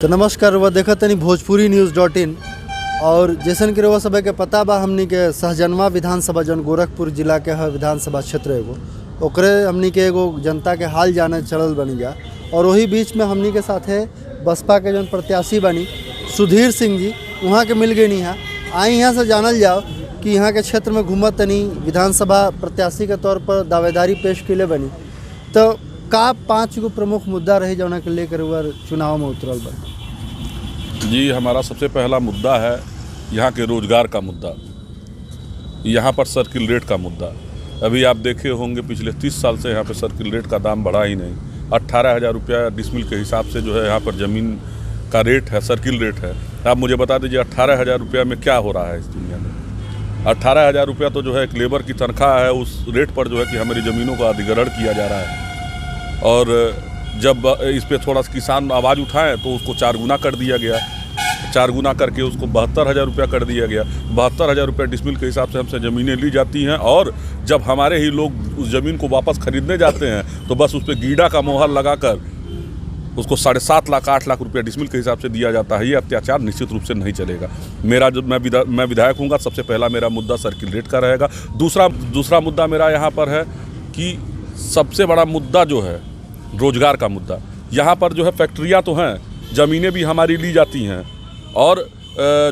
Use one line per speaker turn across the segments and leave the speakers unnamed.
तो नमस्कार वह देखा तनी भोजपुरी न्यूज़.in। और जैसन कि रउआ सब के पता बा हमनी के सहजनवा विधानसभा जौन गोरखपुर जिला के है विधानसभा क्षेत्र एगो ओकरे हमनी के एगो जनता के हाल जाने चलल बनी जा। और वही बीच में हमनी के साथे बसपा के जौन प्रत्याशी बनी सुधीर सिंह जी वहाँ के मिल गई यहाँ आई यहाँ से जानल जाओ कि यहाँ के क्षेत्र में घूमत तनी विधानसभा प्रत्याशी के तौर पर दावेदारी पेश किले बनी तो का 5 गो प्रमुख मुद्दा रहे जौना के लेकर चुनाव में उतरल बा।
जी हमारा सबसे पहला मुद्दा है यहाँ के रोज़गार का मुद्दा, यहाँ पर सर्किल रेट का मुद्दा। अभी आप देखे होंगे पिछले 30 साल से यहाँ पे सर्किल रेट का दाम बढ़ा ही नहीं। 18,000 रुपया डिसमिल के हिसाब से जो है यहाँ पर ज़मीन का रेट है, सर्किल रेट है। आप मुझे बता दीजिए 18,000 रुपया में क्या हो रहा है इस दुनिया में। 18,000 रुपया तो जो है एक लेबर की तनख्वाह है, उस रेट पर जो है कि हमारी ज़मीनों का अधिग्रहण किया जा रहा है। और जब इस पे थोड़ा सा किसान आवाज़ उठाएं तो उसको 4 गुना कर दिया गया, 4 गुना करके उसको 72,000 रुपया कर दिया गया। 72,000 रुपया डिसमिल के हिसाब से हमसे ज़मीनें ली जाती हैं और जब हमारे ही लोग उस ज़मीन को वापस खरीदने जाते हैं तो बस उस पर गीड़ा का मोहर लगाकर उसको 7.5 लाख 8 लाख रुपया डिसमिल के हिसाब से दिया जाता है। ये अत्याचार निश्चित रूप से नहीं चलेगा। मेरा जो मैं विधायक हूँगा, सबसे पहला मेरा मुद्दा सर्किल रेट का रहेगा। दूसरा मुद्दा मेरा यहाँ पर है कि सबसे बड़ा मुद्दा जो है रोज़गार का मुद्दा। यहाँ पर जो है फैक्ट्रियाँ तो हैं, ज़मीनें भी हमारी ली जाती हैं और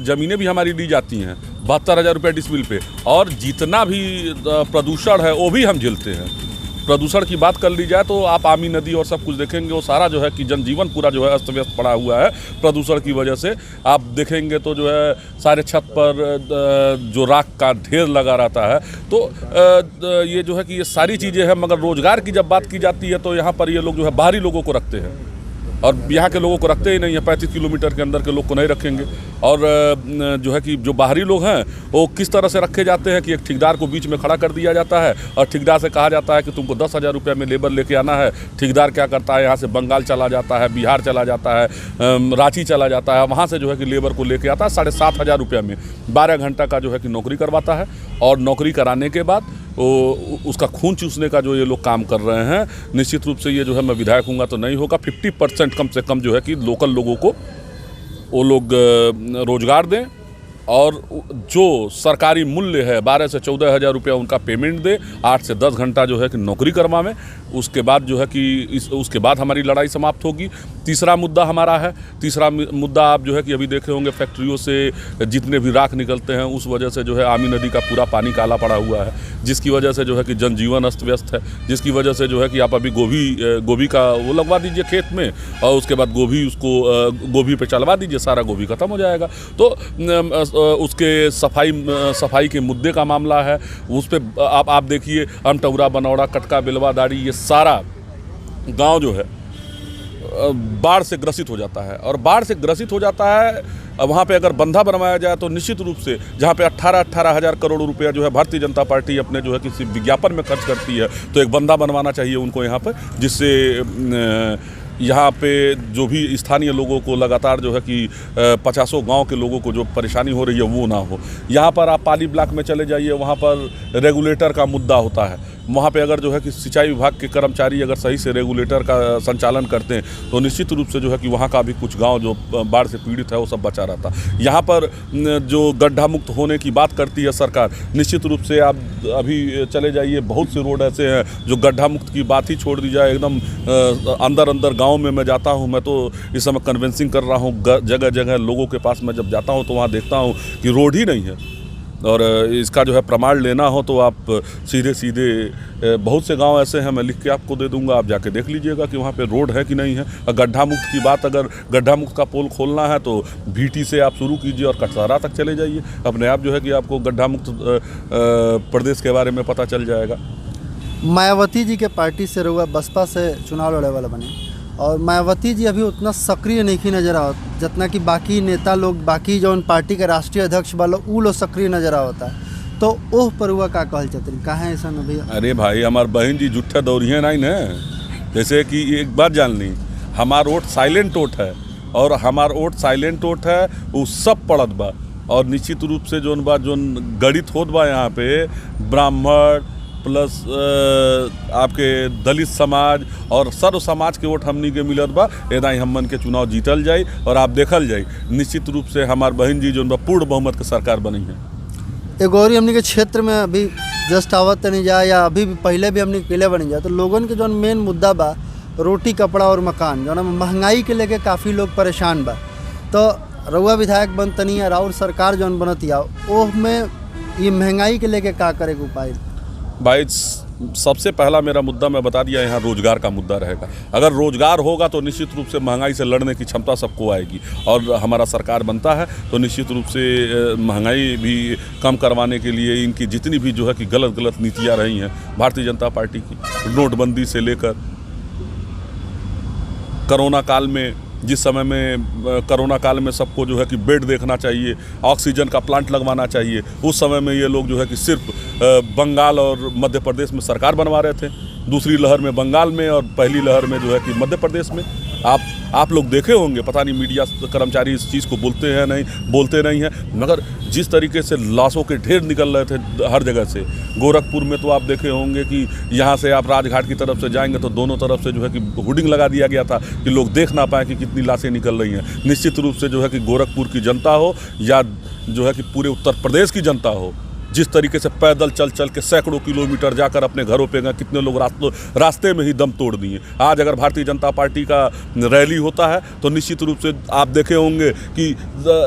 ज़मीनें भी हमारी ली जाती हैं 72,000 रुपये डिसमिल पे। और जितना भी प्रदूषण है वो भी हम झेलते हैं। प्रदूषण की बात कर ली जाए तो आप आमी नदी और सब कुछ देखेंगे, वो सारा जो है कि जनजीवन पूरा जो है अस्त व्यस्त पड़ा हुआ है प्रदूषण की वजह से। आप देखेंगे तो जो है सारे छत पर जो राख का ढेर लगा रहता है। तो ये जो है कि ये सारी चीज़ें हैं। मगर रोज़गार की जब बात की जाती है तो यहाँ पर ये लोग जो है बाहरी लोगों को रखते हैं और यहाँ के लोगों को रखते ही नहीं है। 35 किलोमीटर के अंदर के लोग को नहीं रखेंगे। और जो है कि जो बाहरी लोग हैं वो किस तरह से रखे जाते हैं कि एक ठेकेदार को बीच में खड़ा कर दिया जाता है और ठेकेदार से कहा जाता है कि तुमको 10,000 रुपये में लेबर लेके आना है। ठेकेदार क्या करता है, यहाँ से बंगाल चला जाता है, बिहार चला जाता है, रांची चला जाता है, वहाँ से जो है कि लेबर को लेके आता है 7,500 रुपये में 12 घंटा का जो है कि नौकरी करवाता है। और नौकरी कराने के बाद वो उसका खून चूसने का जो ये लोग काम कर रहे हैं, निश्चित रूप से ये जो है मैं विधायक हूँगा तो नहीं होगा। 50% कम से कम जो है कि लोकल लोगों को वो लोग रोज़गार दें और जो सरकारी मूल्य है 12 से 14,000 रुपया उनका पेमेंट दे, 8 से 10 घंटा जो है कि नौकरी करवाएं। उसके बाद जो है कि उसके बाद हमारी लड़ाई समाप्त होगी। तीसरा मुद्दा हमारा है, तीसरा मुद्दा आप जो है कि अभी देखे होंगे फैक्ट्रियों से जितने भी राख निकलते हैं उस वजह से जो है आमी नदी का पूरा पानी काला पड़ा हुआ है, जिसकी वजह से जो है कि जनजीवन अस्त व्यस्त है। जिसकी वजह से जो है कि आप अभी गोभी का वो लगवा दीजिए खेत में और उसके बाद गोभी पे चलवा दीजिए, सारा गोभी ख़त्म हो जाएगा। तो उसके सफाई के मुद्दे का मामला है, उस पर आप देखिए अमटौरा, बनौरा, कटका, बेलवादारी, ये सारा गांव जो है बाढ़ से ग्रसित हो जाता है। और बाढ़ से ग्रसित हो जाता है वहाँ पे अगर बंधा बनवाया जाए तो निश्चित रूप से जहाँ पे 18,000 करोड़ रुपया जो है भारतीय जनता पार्टी अपने जो है किसी विज्ञापन में खर्च करती है, तो एक बंधा बनवाना चाहिए उनको यहाँ पर, जिससे यहाँ पे जो भी स्थानीय लोगों को लगातार जो है कि 50 गांव के लोगों को जो परेशानी हो रही है वो ना हो। यहाँ पर आप पाली ब्लॉक में चले जाइए, वहाँ पर रेगुलेटर का मुद्दा होता है। वहाँ पे अगर जो है कि सिंचाई विभाग के कर्मचारी अगर सही से रेगुलेटर का संचालन करते हैं तो निश्चित रूप से जो है कि वहाँ का भी कुछ गांव जो बाढ़ से पीड़ित है वो सब बचा रहता। यहाँ पर जो गड्ढा मुक्त होने की बात करती है सरकार, निश्चित रूप से आप अभी चले जाइए, बहुत से रोड ऐसे हैं जो गड्ढा मुक्त की बात ही छोड़ दी जाए, एकदम अंदर गाँव में मैं जाता हूँ। मैं तो इस समय कन्विंसिंग कर रहा हूँ, जगह जगह लोगों के पास मैं जब जाता हूँ तो वहाँ देखता हूँ कि रोड ही नहीं है। और इसका जो है प्रमाण लेना हो तो आप सीधे बहुत से गांव ऐसे हैं, मैं लिख के आपको दे दूंगा, आप जाके देख लीजिएगा कि वहाँ पे रोड है कि नहीं है। गड्ढा मुक्त की बात, अगर गड्ढा मुक्त का पोल खोलना है तो भीटी से आप शुरू कीजिए और कटसारा तक चले जाइए, अपने आप जो है कि आपको गड्ढा मुक्त प्रदेश के बारे में पता चल जाएगा।
मायावती जी के पार्टी से रहुआ बसपा से चुनाव लड़े वाला बने और मायावती जी अभी उतना सक्रिय नहीं नजर आवत जितना कि बाकी नेता लोग, बाकी जौन पार्टी के राष्ट्रीय अध्यक्ष वाला उ लोग सक्रिय नजर आवता है। तो ओह पर हुआ का कहल चतरी कहाँ ऐसा न भैया?
अरे भाई हमार बहन जी जुट्ठा दौड़िए नहीं न, जैसे कि एक बात जान ली, हमार वोट साइलेंट वोट है और हमार वोट साइलेंट वोट है, वो सब पड़त बा। और निश्चित रूप से जोन बा जोन गणित होत बा यहाँ पे ब्राह्मण, प्लस आपके दलित समाज और सर्व समाज के वोट हमनी के मिलत बा, एदा ही हमन के चुनाव जीतल जाई और आप देखल जाई निश्चित रूप से हमार बहन जी जो पूर्ण बहुमत के सरकार बनी है।
एगो और हमनी के क्षेत्र में अभी जस्ट आवत नहीं जा या अभी भी पहले भी हमनी केले बनी जा, तो लोगन के जो मेन मुद्दा बा रोटी कपड़ा और मकान, जो महंगाई के लेके काफ़ी लोग परेशान बा। तो रउआ विधायक बनतनी और और सरकार जौन बनतिया ओह में ये महंगाई के लेके का करे के उपाय?
भाई सबसे पहला मेरा मुद्दा मैं बता दिया, यहाँ रोजगार का मुद्दा रहेगा। अगर रोजगार होगा तो निश्चित रूप से महंगाई से लड़ने की क्षमता सबको आएगी और हमारा सरकार बनता है तो निश्चित रूप से महंगाई भी कम करवाने के लिए इनकी जितनी भी जो है कि गलत नीतियाँ रही हैं भारतीय जनता पार्टी की, नोटबंदी से लेकर कोरोना काल में, जिस समय में कोरोना काल में सबको जो है कि बेड देखना चाहिए, ऑक्सीजन का प्लांट लगवाना चाहिए, उस समय में ये लोग जो है कि सिर्फ बंगाल और मध्य प्रदेश में सरकार बनवा रहे थे, दूसरी लहर में बंगाल में और पहली लहर में जो है कि मध्य प्रदेश में। आप लोग देखे होंगे, पता नहीं मीडिया कर्मचारी इस चीज़ को बोलते नहीं हैं, मगर जिस तरीके से लाशों के ढेर निकल रहे थे हर जगह से। गोरखपुर में तो आप देखे होंगे कि यहाँ से आप राजघाट की तरफ से जाएंगे तो दोनों तरफ से जो है कि होर्डिंग लगा दिया गया था कि लोग देख ना पाए कि कितनी लाशें निकल रही हैं। निश्चित रूप से जो है कि गोरखपुर की जनता हो या जो है कि पूरे उत्तर प्रदेश की जनता हो, जिस तरीके से पैदल चल के सैकड़ों किलोमीटर जाकर अपने घरों पे गए, कितने लोग रास्ते में ही दम तोड़ दिए। आज अगर भारतीय जनता पार्टी का रैली होता है तो निश्चित रूप से आप देखे होंगे कि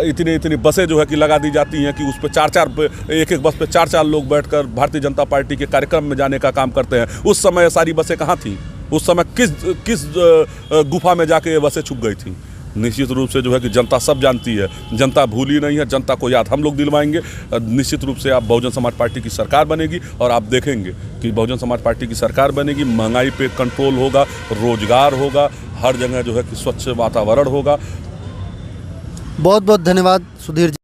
इतनी बसें जो है कि लगा दी जाती हैं कि उस पर एक बस पे 4 लोग बैठकर भारतीय जनता पार्टी के कार्यक्रम में जाने का काम करते हैं। उस समय सारी बसें कहाँ थीं? उस समय किस गुफा में जाके ये बसें छुप गई थी? निश्चित रूप से जो है कि जनता सब जानती है, जनता भूली नहीं है, जनता को याद हम लोग दिलवाएंगे। निश्चित रूप से आप बहुजन समाज पार्टी की सरकार बनेगी और आप देखेंगे कि बहुजन समाज पार्टी की सरकार बनेगी, महंगाई पे कंट्रोल होगा, रोजगार होगा, हर जगह जो है कि स्वच्छ वातावरण होगा।
बहुत बहुत धन्यवाद सुधीर जी।